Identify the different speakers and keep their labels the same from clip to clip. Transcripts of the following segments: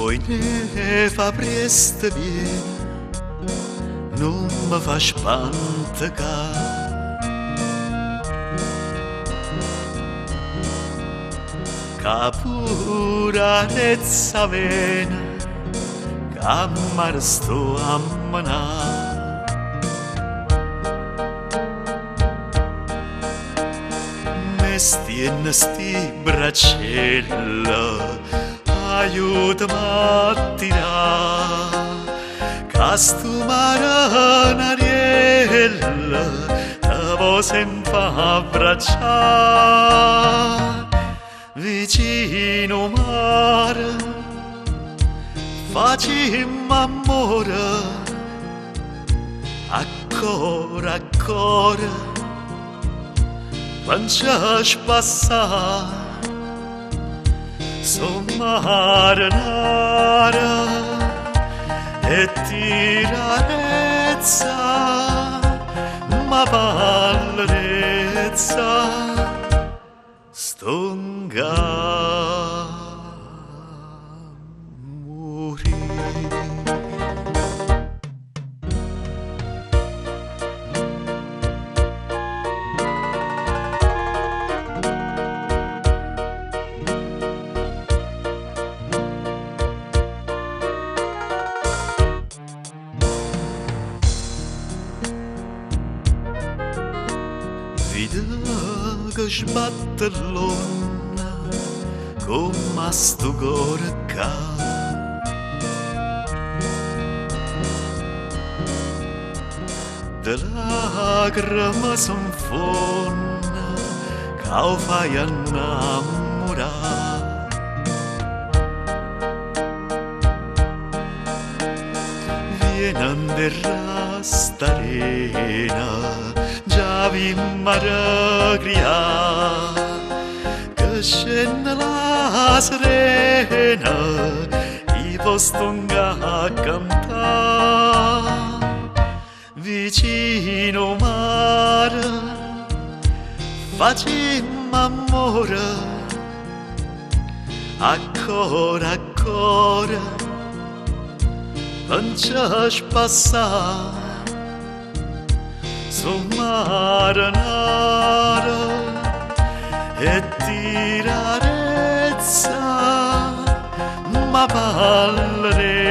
Speaker 1: Poi ne fa presto viene, non mi fa spantare. Ca pura rezza vena, ca mar sto a manà. Me stiene sti bracella, aiutami a tirare, ca stu maranariella te vo sempre abbracciare. Vicino mare, facimmo amore, ancora, ancora, quando ci passa, so marinara e tirarezza, ma vallerezza. Stonga morì. Vide che sbatte l'onna come sto cuore ca. De lacrime s'infonda ca o fai innamorare. Vienen de rastarena, già vi maragria, che scende la serena, i postonga a cantare. Vicino mare, facimmo amore, ancora, ancora, non ci passa. So marinara e tirarezza, ma vallerezza,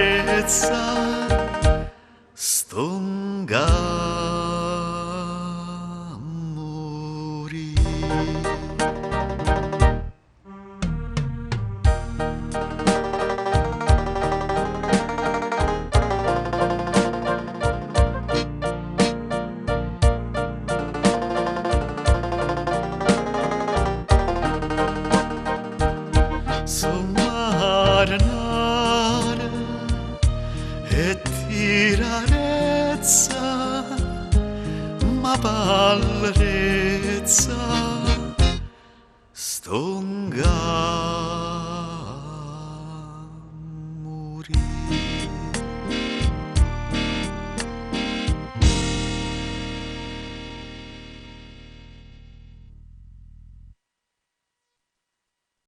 Speaker 1: stonga morì.